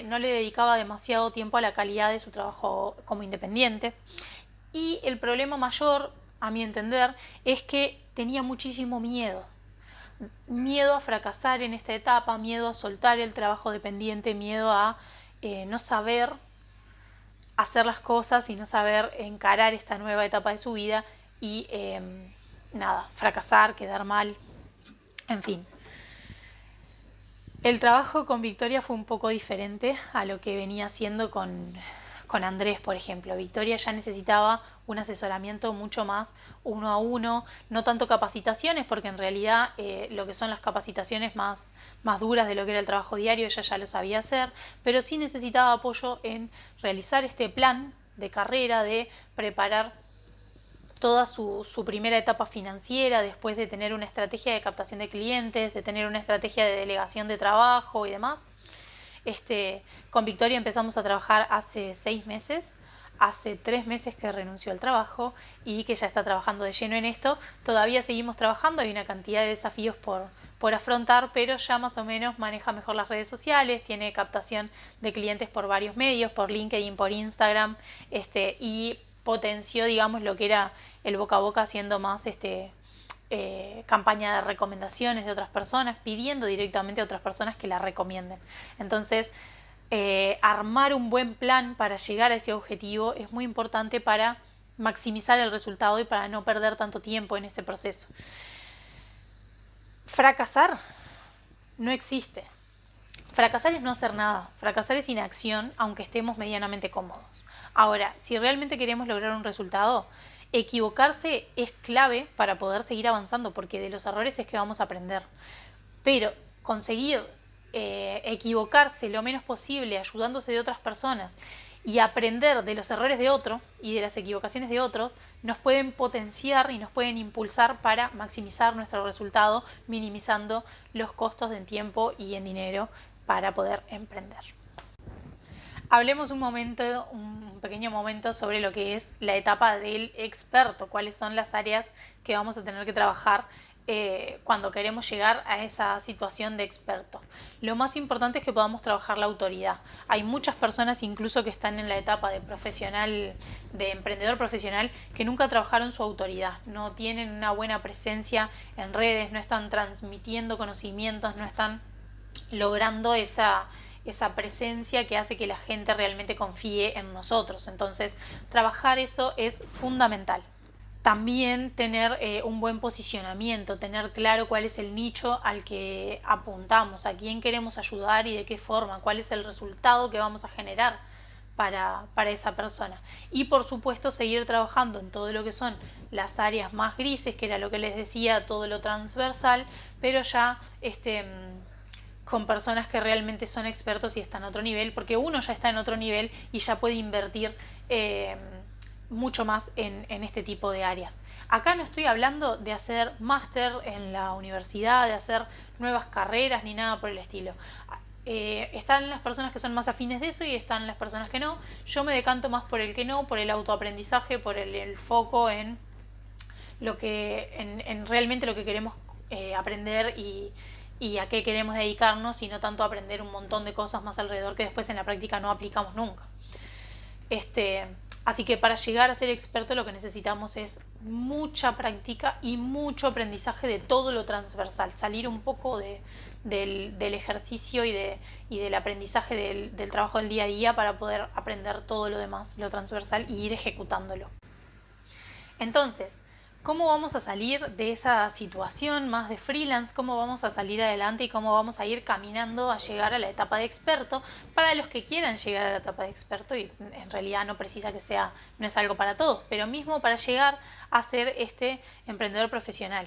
no le dedicaba demasiado tiempo a la calidad de su trabajo como independiente. Y el problema mayor, a mi entender, es que tenía muchísimo miedo. Miedo a fracasar en esta etapa, miedo a soltar el trabajo dependiente, miedo a no saber hacer las cosas y no saber encarar esta nueva etapa de su vida y fracasar, quedar mal, en fin. El trabajo con Victoria fue un poco diferente a lo que venía haciendo con Andrés, por ejemplo. Victoria ya necesitaba un asesoramiento mucho más 1 a 1, no tanto capacitaciones, porque en realidad lo que son las capacitaciones más duras de lo que era el trabajo diario, ella ya lo sabía hacer, pero sí necesitaba apoyo en realizar este plan de carrera, de preparar toda su primera etapa financiera, después de tener una estrategia de captación de clientes, de tener una estrategia de delegación de trabajo y demás. Con Victoria empezamos a trabajar hace 6 meses. Hace 3 meses que renunció al trabajo y que ya está trabajando de lleno en esto. Todavía seguimos trabajando, hay una cantidad de desafíos por afrontar, pero ya más o menos maneja mejor las redes sociales, tiene captación de clientes por varios medios, por LinkedIn, por Instagram, y potenció, digamos, lo que era el boca a boca, haciendo más campaña de recomendaciones de otras personas, pidiendo directamente a otras personas que la recomienden. Entonces, armar un buen plan para llegar a ese objetivo es muy importante para maximizar el resultado y para no perder tanto tiempo en ese proceso. Fracasar no existe. Fracasar es no hacer nada. Fracasar es inacción, aunque estemos medianamente cómodos. Ahora, si realmente queremos lograr un resultado, equivocarse es clave para poder seguir avanzando, porque de los errores es que vamos a aprender. Pero conseguir equivocarse lo menos posible, ayudándose de otras personas, y aprender de los errores de otro y de las equivocaciones de otros, nos pueden potenciar y nos pueden impulsar para maximizar nuestro resultado, minimizando los costos en tiempo y en dinero para poder emprender. Hablemos un pequeño momento sobre lo que es la etapa del experto, cuáles son las áreas que vamos a tener que trabajar cuando queremos llegar a esa situación de experto. Lo más importante es que podamos trabajar la autoridad. Hay muchas personas incluso que están en la etapa de profesional, de emprendedor profesional, que nunca trabajaron su autoridad, no tienen una buena presencia en redes, no están transmitiendo conocimientos, no están logrando esa presencia que hace que la gente realmente confíe en nosotros. Entonces, trabajar eso es fundamental. También tener un buen posicionamiento, tener claro cuál es el nicho al que apuntamos, a quién queremos ayudar y de qué forma, cuál es el resultado que vamos a generar para esa persona. Y por supuesto seguir trabajando en todo lo que son las áreas más grises, que era lo que les decía, todo lo transversal, pero ya con personas que realmente son expertos y están a otro nivel, porque uno ya está en otro nivel y ya puede invertir mucho más en este tipo de áreas. Acá no estoy hablando de hacer máster en la universidad, de hacer nuevas carreras ni nada por el estilo. Están las personas que son más afines de eso y están las personas que no. Yo me decanto más por el que no, por el autoaprendizaje, por el foco en lo que en realmente lo que queremos aprender y a qué queremos dedicarnos, y no tanto aprender un montón de cosas más alrededor que después en la práctica no aplicamos nunca. Así que para llegar a ser experto lo que necesitamos es mucha práctica y mucho aprendizaje de todo lo transversal, salir un poco del ejercicio y del aprendizaje del trabajo del día a día para poder aprender todo lo demás, lo transversal, y ir ejecutándolo. Entonces, ¿cómo vamos a salir de esa situación más de freelance? ¿Cómo vamos a salir adelante y cómo vamos a ir caminando a llegar a la etapa de experto? Para los que quieran llegar a la etapa de experto, y en realidad no precisa que sea, no es algo para todos, pero mismo para llegar a ser este emprendedor profesional.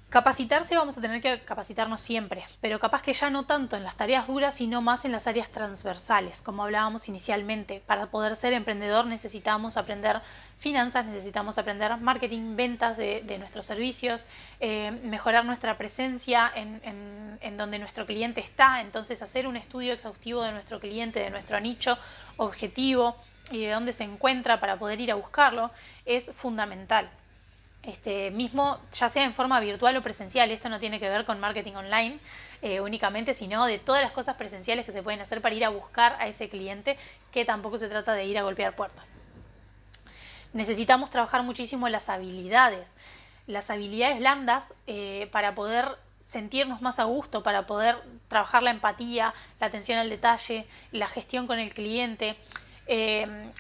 Capacitarse, vamos a tener que capacitarnos siempre, pero capaz que ya no tanto en las tareas duras, sino más en las áreas transversales, como hablábamos inicialmente. Para poder ser emprendedor necesitamos aprender finanzas, necesitamos aprender marketing, ventas de nuestros servicios, mejorar nuestra presencia en donde nuestro cliente está. Entonces, hacer un estudio exhaustivo de nuestro cliente, de nuestro nicho objetivo y de dónde se encuentra para poder ir a buscarlo es fundamental. Mismo, ya sea en forma virtual o presencial, esto no tiene que ver con marketing online únicamente, sino de todas las cosas presenciales que se pueden hacer para ir a buscar a ese cliente, que tampoco se trata de ir a golpear puertas. Necesitamos trabajar muchísimo las habilidades blandas para poder sentirnos más a gusto, para poder trabajar la empatía, la atención al detalle, la gestión con el cliente.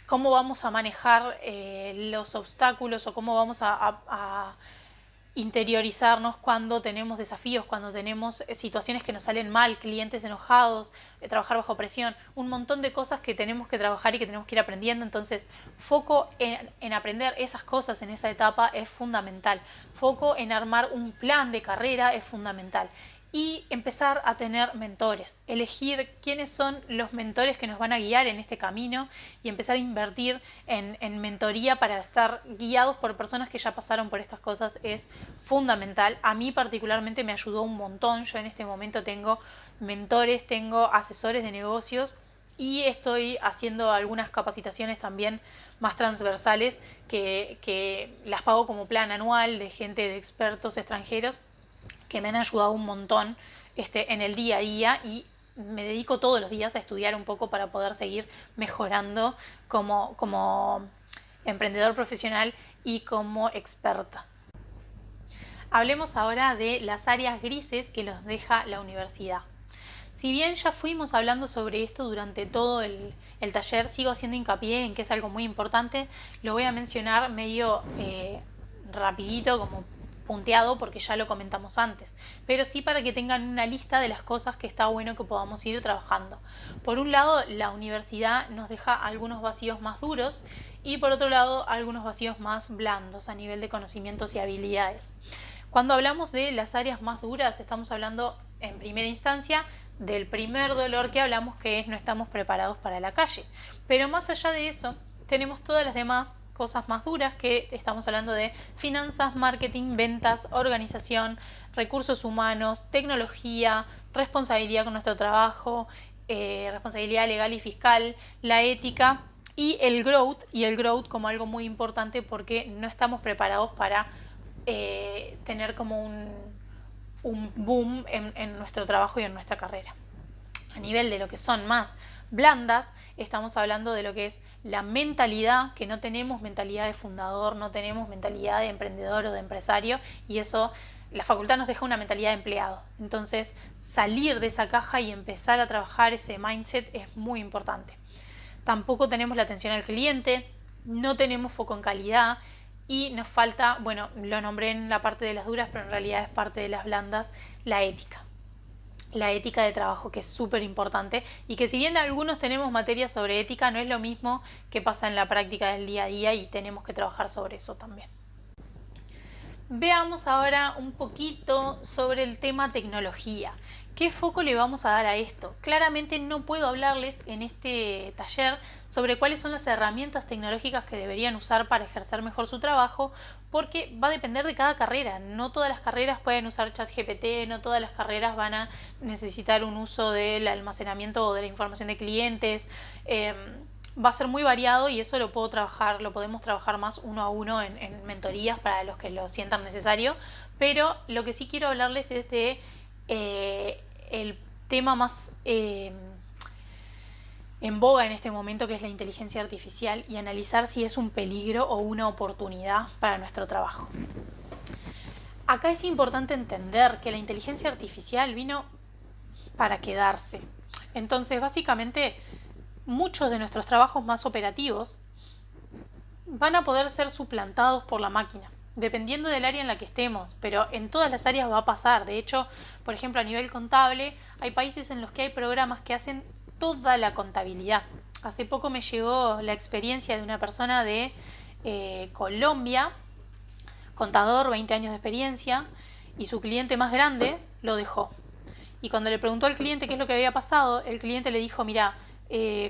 Cómo vamos a manejar los obstáculos, o cómo vamos a interiorizarnos cuando tenemos desafíos, cuando tenemos situaciones que nos salen mal, clientes enojados, trabajar bajo presión, un montón de cosas que tenemos que trabajar y que tenemos que ir aprendiendo. Entonces, foco en aprender esas cosas en esa etapa es fundamental. Foco en armar un plan de carrera es fundamental. y empezar a tener mentores, elegir quiénes son los mentores que nos van a guiar en este camino y empezar a invertir en mentoría para estar guiados por personas que ya pasaron por estas cosas es fundamental. A mí particularmente me ayudó un montón. Yo en este momento tengo mentores, tengo asesores de negocios y estoy haciendo algunas capacitaciones también más transversales que las pago como plan anual de gente, de expertos extranjeros que me han ayudado un montón en el día a día, y me dedico todos los días a estudiar un poco para poder seguir mejorando como emprendedor profesional y como experta. Hablemos ahora de las áreas grises que nos deja la universidad. Si bien ya fuimos hablando sobre esto durante todo el taller, sigo haciendo hincapié en que es algo muy importante. Lo voy a mencionar medio rapidito, como punteado, porque ya lo comentamos antes, pero sí para que tengan una lista de las cosas que está bueno que podamos ir trabajando. Por un lado, la universidad nos deja algunos vacíos más duros y por otro lado, algunos vacíos más blandos a nivel de conocimientos y habilidades. Cuando hablamos de las áreas más duras, estamos hablando en primera instancia del primer dolor que hablamos, que es no estamos preparados para la calle. Pero más allá de eso, tenemos todas las demás cosas más duras, que estamos hablando de finanzas, marketing, ventas, organización, recursos humanos, tecnología, responsabilidad con nuestro trabajo, responsabilidad legal y fiscal, la ética y el growth como algo muy importante, porque no estamos preparados para tener como un boom en nuestro trabajo y en nuestra carrera. A nivel de lo que son más blandas, estamos hablando de lo que es la mentalidad, que no tenemos mentalidad de fundador, no tenemos mentalidad de emprendedor o de empresario, y eso, la facultad nos deja una mentalidad de empleado. Entonces, salir de esa caja y empezar a trabajar ese mindset es muy importante. Tampoco tenemos la atención al cliente, no tenemos foco en calidad y nos falta, bueno, lo nombré en la parte de las duras, pero en realidad es parte de las blandas, la ética. La ética de trabajo, que es súper importante, y que si bien algunos tenemos materias sobre ética, no es lo mismo que pasa en la práctica del día a día y tenemos que trabajar sobre eso también. Veamos ahora un poquito sobre el tema tecnología. ¿Qué foco le vamos a dar a esto? Claramente no puedo hablarles en este taller sobre cuáles son las herramientas tecnológicas que deberían usar para ejercer mejor su trabajo, porque va a depender de cada carrera. No todas las carreras pueden usar ChatGPT, no todas las carreras van a necesitar un uso del almacenamiento o de la información de clientes. Va a ser muy variado y eso lo podemos trabajar más uno a uno en mentorías para los que lo sientan necesario, pero lo que sí quiero hablarles es de el tema más en boga en este momento, que es la inteligencia artificial, y analizar si es un peligro o una oportunidad para nuestro trabajo. Acá es importante entender que la inteligencia artificial vino para quedarse. Entonces, básicamente, muchos de nuestros trabajos más operativos van a poder ser suplantados por la máquina, dependiendo del área en la que estemos, pero en todas las áreas va a pasar. De hecho, por ejemplo, a nivel contable, hay países en los que hay programas que hacen toda la contabilidad. Hace poco me llegó la experiencia de una persona de Colombia, contador, 20 años de experiencia, y su cliente más grande lo dejó. Y cuando le preguntó al cliente qué es lo que había pasado, el cliente le dijo: mira,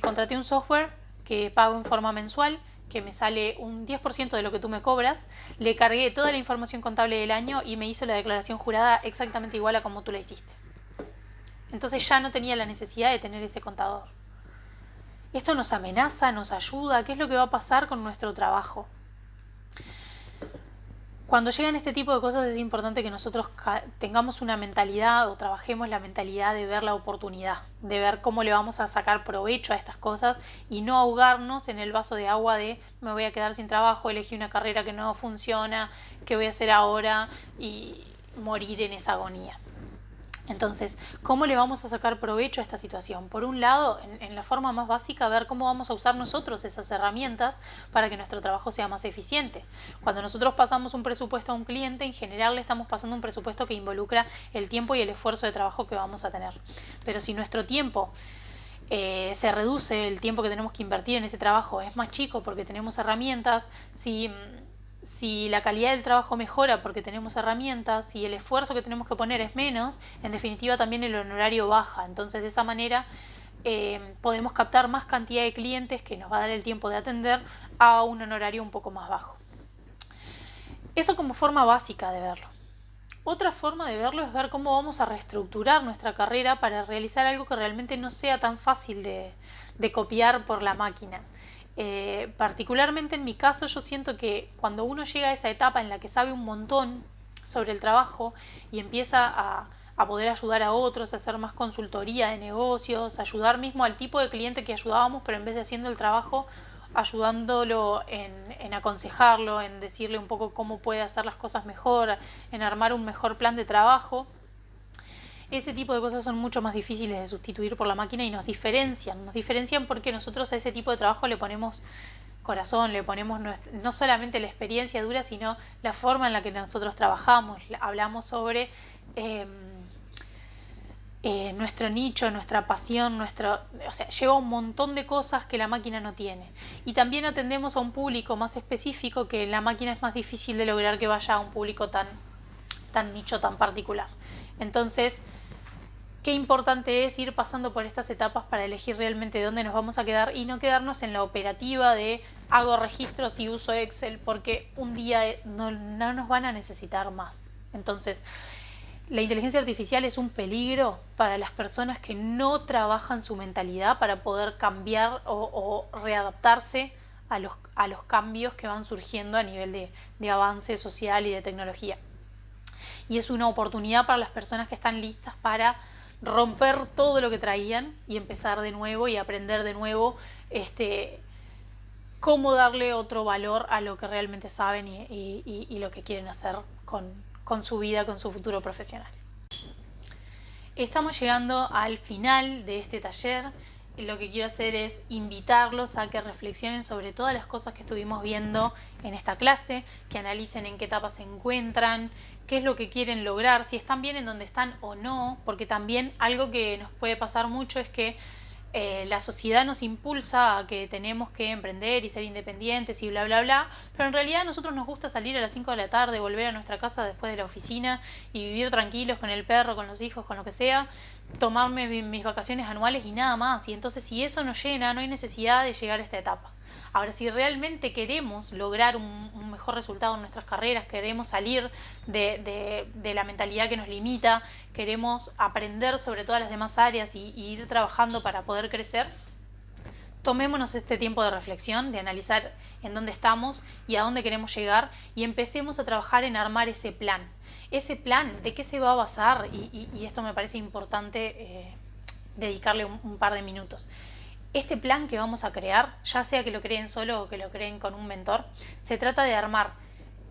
contraté un software que pago en forma mensual, que me sale un 10% de lo que tú me cobras, le cargué toda la información contable del año y me hizo la declaración jurada exactamente igual a como tú la hiciste. Entonces ya no tenía la necesidad de tener ese contador. Esto nos amenaza, nos ayuda. ¿Qué es lo que va a pasar con nuestro trabajo? Cuando llegan este tipo de cosas es importante que nosotros tengamos una mentalidad, o trabajemos la mentalidad de ver la oportunidad, de ver cómo le vamos a sacar provecho a estas cosas y no ahogarnos en el vaso de agua de me voy a quedar sin trabajo, elegí una carrera que no funciona, ¿qué voy a hacer ahora? Y morir en esa agonía. Entonces, ¿cómo le vamos a sacar provecho a esta situación? Por un lado, en la forma más básica, ver cómo vamos a usar nosotros esas herramientas para que nuestro trabajo sea más eficiente. Cuando nosotros pasamos un presupuesto a un cliente, en general le estamos pasando un presupuesto que involucra el tiempo y el esfuerzo de trabajo que vamos a tener. Pero si nuestro tiempo se reduce, el tiempo que tenemos que invertir en ese trabajo es más chico porque tenemos herramientas, si si la calidad del trabajo mejora porque tenemos herramientas y el esfuerzo que tenemos que poner es menos, en definitiva también el honorario baja. Entonces de esa manera podemos captar más cantidad de clientes que nos va a dar el tiempo de atender a un honorario un poco más bajo. Eso como forma básica de verlo. Otra forma de verlo es ver cómo vamos a reestructurar nuestra carrera para realizar algo que realmente no sea tan fácil de copiar por la máquina. Particularmente en mi caso, yo siento que cuando uno llega a esa etapa en la que sabe un montón sobre el trabajo y empieza a poder ayudar a otros, a hacer más consultoría de negocios, ayudar mismo al tipo de cliente que ayudábamos, pero en vez de haciendo el trabajo, ayudándolo en aconsejarlo, en decirle un poco cómo puede hacer las cosas mejor, en armar un mejor plan de trabajo. Ese tipo de cosas son mucho más difíciles de sustituir por la máquina y nos diferencian porque nosotros a ese tipo de trabajo le ponemos corazón, le ponemos no solamente la experiencia dura, sino la forma en la que nosotros trabajamos. Hablamos sobre nuestro nicho, nuestra pasión, lleva un montón de cosas que la máquina no tiene. Y también atendemos a un público más específico que la máquina es más difícil de lograr que vaya a un público tan nicho, tan particular. Entonces, qué importante es ir pasando por estas etapas para elegir realmente dónde nos vamos a quedar y no quedarnos en la operativa de hago registros y uso Excel, porque un día no nos van a necesitar más. Entonces, la inteligencia artificial es un peligro para las personas que no trabajan su mentalidad para poder cambiar o readaptarse a los cambios que van surgiendo a nivel de avance social y de tecnología. Y es una oportunidad para las personas que están listas para romper todo lo que traían y empezar de nuevo y aprender de nuevo cómo darle otro valor a lo que realmente saben y lo que quieren hacer con su vida, con su futuro profesional. Estamos llegando al final de este taller. Lo que quiero hacer es invitarlos a que reflexionen sobre todas las cosas que estuvimos viendo en esta clase, que analicen en qué etapa se encuentran, qué es lo que quieren lograr, si están bien en donde están o no, porque también algo que nos puede pasar mucho es que la sociedad nos impulsa a que tenemos que emprender y ser independientes y bla bla bla, pero en realidad a nosotros nos gusta salir a las 5 de la tarde, volver a nuestra casa después de la oficina y vivir tranquilos con el perro, con los hijos, con lo que sea, tomarme mis vacaciones anuales y nada más. Y entonces si eso nos llena, no hay necesidad de llegar a esta etapa. Ahora, si realmente queremos lograr un mejor resultado en nuestras carreras, queremos salir de la mentalidad que nos limita, queremos aprender sobre todas las demás áreas y ir trabajando para poder crecer, tomémonos este tiempo de reflexión, de analizar en dónde estamos y a dónde queremos llegar y empecemos a trabajar en armar ese plan. Ese plan, ¿de qué se va a basar? Y esto me parece importante dedicarle un par de minutos. Este plan que vamos a crear, ya sea que lo creen solo o que lo creen con un mentor, se trata de armar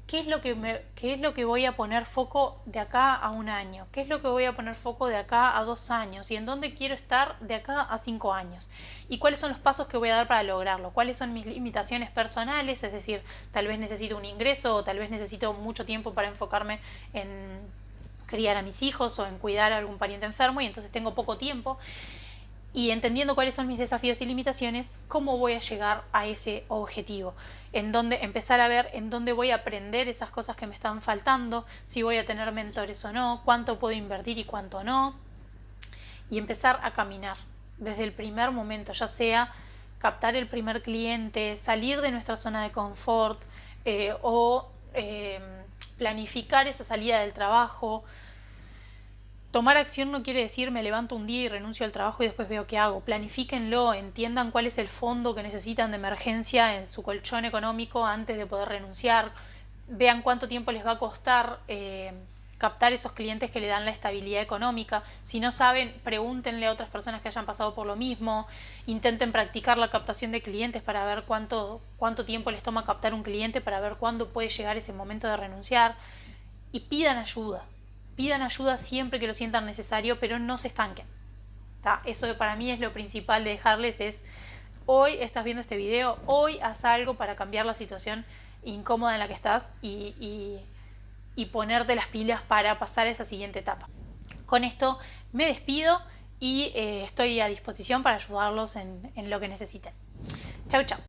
qué es lo que voy a poner foco de acá a un año, qué es lo que voy a poner foco de acá a 2 años y en dónde quiero estar de acá a 5 años y cuáles son los pasos que voy a dar para lograrlo, cuáles son mis limitaciones personales, es decir, tal vez necesito un ingreso o tal vez necesito mucho tiempo para enfocarme en criar a mis hijos o en cuidar a algún pariente enfermo y entonces tengo poco tiempo. Y entendiendo cuáles son mis desafíos y limitaciones, cómo voy a llegar a ese objetivo, en dónde empezar a ver en dónde voy a aprender esas cosas que me están faltando, si voy a tener mentores o no, cuánto puedo invertir y cuánto no, y empezar a caminar desde el primer momento, ya sea captar el primer cliente, salir de nuestra zona de confort o planificar esa salida del trabajo. Tomar acción no quiere decir me levanto un día y renuncio al trabajo y después veo qué hago. Planifíquenlo, entiendan cuál es el fondo que necesitan de emergencia en su colchón económico antes de poder renunciar. Vean cuánto tiempo les va a costar captar esos clientes que le dan la estabilidad económica. Si no saben, pregúntenle a otras personas que hayan pasado por lo mismo. Intenten practicar la captación de clientes para ver cuánto tiempo les toma captar un cliente, para ver cuándo puede llegar ese momento de renunciar. Y pidan ayuda. Pidan ayuda siempre que lo sientan necesario, pero no se estanquen. ¿Tá? Eso para mí es lo principal de dejarles, es hoy estás viendo este video, hoy haz algo para cambiar la situación incómoda en la que estás y ponerte las pilas para pasar a esa siguiente etapa. Con esto me despido y estoy a disposición para ayudarlos en lo que necesiten. Chau, chau.